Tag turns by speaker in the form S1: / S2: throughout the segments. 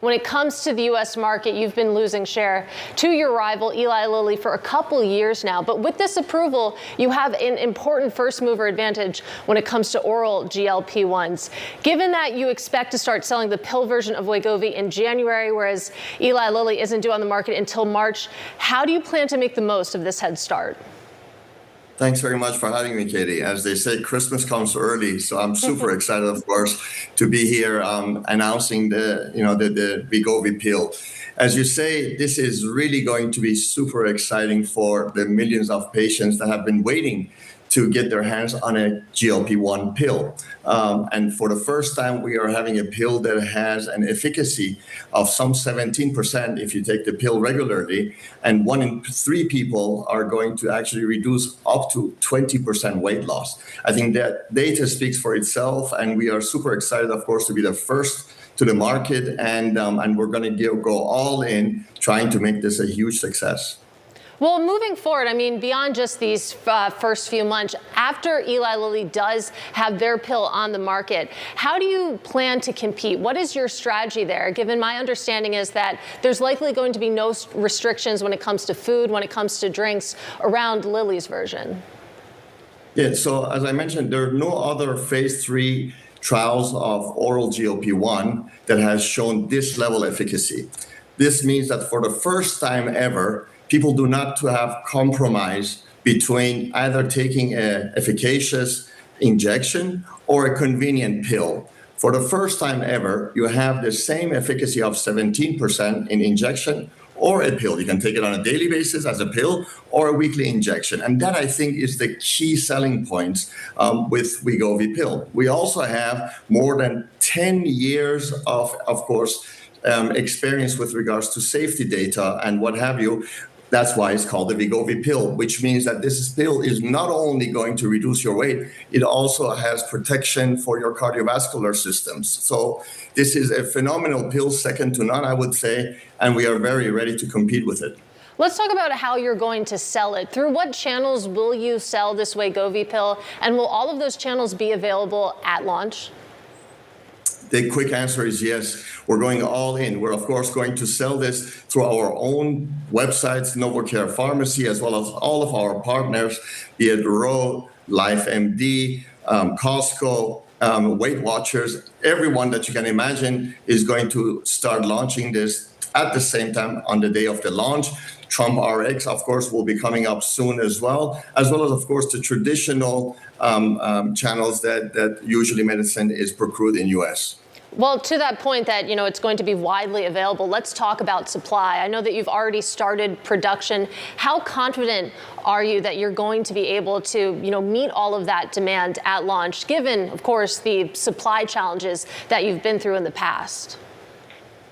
S1: When it comes to the U.S. market, you've been losing share to your rival, Eli Lilly, for a couple years now. But with this approval, you have an important first-mover advantage when it comes to oral GLP-1s. Given that you expect to start selling the pill version of Wegovy in January, whereas Eli Lilly isn't due on the market until March, how do you plan to make the most of this head start?
S2: Thanks very much for having me, Katie. As they say, Christmas comes early, so I'm super excited, of course, to be here announcing the Wegovy pill. As you say, this is really going to be super exciting for the millions of patients that have been waiting to get their hands on a GLP-1 pill. And for the first time, we are having a pill that has an efficacy of some 17% if you take the pill regularly, and 1 in 3 people are going to actually reduce up to 20% weight loss. I think that data speaks for itself, and we are super excited, of course, to be the first to the market, and we're going to go all in trying to make this a huge success.
S1: Well, moving forward, I mean, beyond just these first few months, after Eli Lilly does have their pill on the market, how do you plan to compete? What is your strategy there, given my understanding is that there's likely going to be no restrictions when it comes to food, when it comes to drinks, around Lilly's version?
S2: Yeah, so as I mentioned, there are no other phase 3 trials of oral GLP-1 that has shown this level of efficacy. This means that for the first time ever, people do not have compromise between either taking an efficacious injection or a convenient pill. For the first time ever, you have the same efficacy of 17% in injection or a pill. You can take it on a daily basis as a pill or a weekly injection. And that, I think, is the key selling points with Wegovy pill. We also have more than 10 years of course, experience with regards to safety data and what have you. That's why it's called the Wegovy pill, which means that this pill is not only going to reduce your weight, it also has protection for your cardiovascular systems. So this is a phenomenal pill, second to none, I would say, and we are very ready to compete with it.
S1: Let's talk about how you're going to sell it. Through what channels will you sell this Wegovy pill, and will all of those channels be available at launch?
S2: The quick answer is yes. We're going all in. We're, of course, going to sell this through our own websites, Novo Pharmacy, as well as all of our partners, be it Ro, LifeMD, Costco, Weight Watchers. Everyone that you can imagine is going to start launching this at the same time on the day of the launch. Trump RX, of course, will be coming up soon as well as, of course, the traditional channels that usually medicine is procured in U.S.
S1: Well, to that point that, it's going to be widely available, let's talk about supply. I know that you've already started production. How confident are you that you're going to be able to, meet all of that demand at launch, given, of course, the supply challenges that you've been through in the past?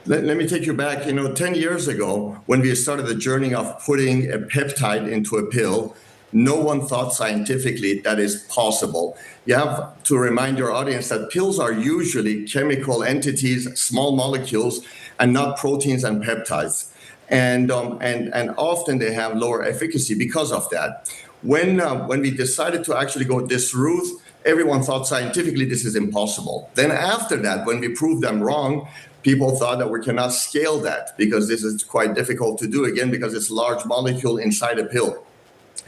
S2: Let me take you back, 10 years ago, when we started the journey of putting a peptide into a pill, no one thought scientifically that is possible. You have to remind your audience that pills are usually chemical entities, small molecules, and not proteins and peptides. And often they have lower efficacy because of that. When we decided to actually go this route, everyone thought scientifically this is impossible. Then after that, when we proved them wrong, people thought that we cannot scale that because this is quite difficult to do, again, because it's large molecule inside a pill.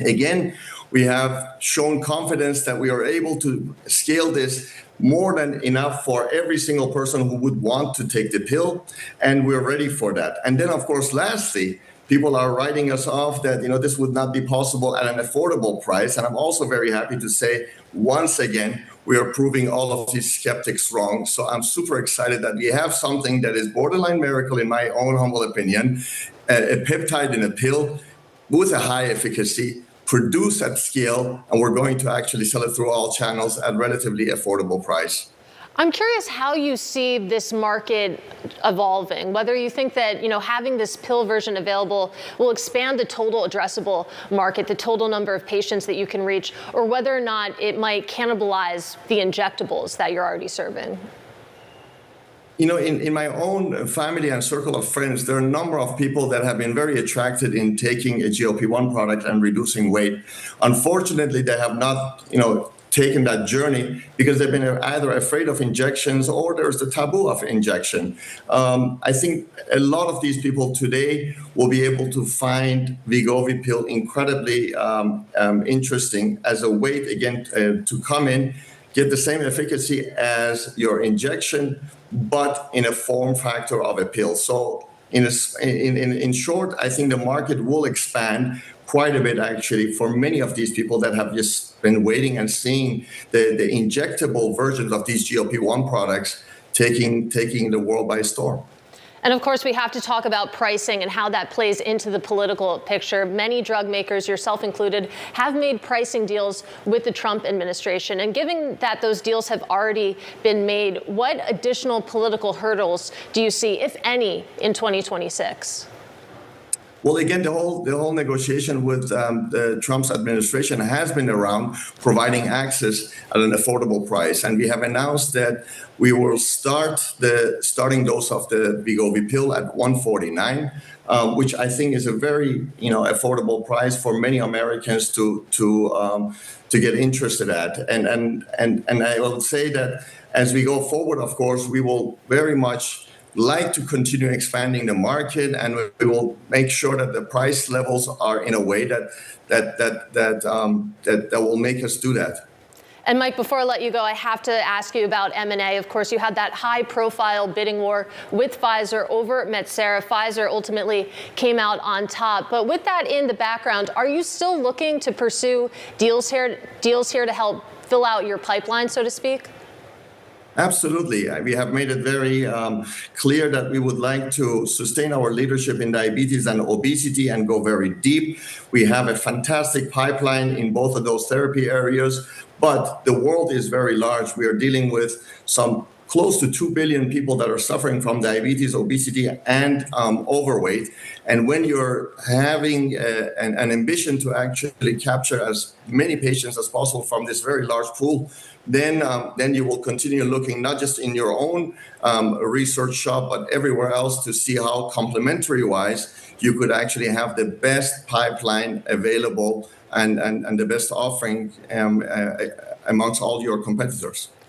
S2: Again, we have shown confidence that we are able to scale this more than enough for every single person who would want to take the pill, and we're ready for that. And then, of course, lastly, people are writing us off that, this would not be possible at an affordable price. And I'm also very happy to say, once again, we are proving all of these skeptics wrong. So I'm super excited that we have something that is borderline miracle, in my own humble opinion, a peptide in a pill with a high efficacy, produced at scale, and we're going to actually sell it through all channels at relatively affordable price.
S1: I'm curious how you see this market evolving, whether you think that, having this pill version available will expand the total addressable market, the total number of patients that you can reach, or whether or not it might cannibalize the injectables that you're already serving.
S2: In my own family and circle of friends, there are a number of people that have been very attracted in taking a GLP-1 product and reducing weight. Unfortunately, they have not, taken that journey because they've been either afraid of injections or there's the taboo of injection. I think a lot of these people today will be able to find Wegovy pill incredibly interesting as a way, again, to come in, get the same efficacy as your injection, but in a form factor of a pill. So in short, I think the market will expand quite a bit, actually, for many of these people that have just been waiting and seeing the injectable versions of these GLP-1 products taking the world by storm.
S1: And of course, we have to talk about pricing and how that plays into the political picture. Many drug makers, yourself included, have made pricing deals with the Trump administration. And given that those deals have already been made, what additional political hurdles do you see, if any, in 2026?
S2: Well, again, the whole negotiation with the Trump's administration has been around providing access at an affordable price, and we have announced that we will start the starting dose of the Wegovy pill at $149, which I think is a very affordable price for many Americans to get interested at, and I will say that as we go forward, of course, we will very much like to continue expanding the market, and we will make sure that the price levels are in a way that will make us do that.
S1: And Mike, before I let you go, I have to ask you about M&A. Of course, you had that high-profile bidding war with Pfizer over Metsera. Pfizer ultimately came out on top. But with that in the background, are you still looking to pursue deals here to help fill out your pipeline, so to speak?
S2: Absolutely. We have made it very clear that we would like to sustain our leadership in diabetes and obesity and go very deep. We have a fantastic pipeline in both of those therapy areas, but the world is very large. We are dealing with some close to 2 billion people that are suffering from diabetes, obesity, and overweight. And when you're having an ambition to actually capture as many patients as possible from this very large pool, then you will continue looking not just in your own research shop, but everywhere else to see how complementary-wise you could actually have the best pipeline available and the best offering amongst all your competitors.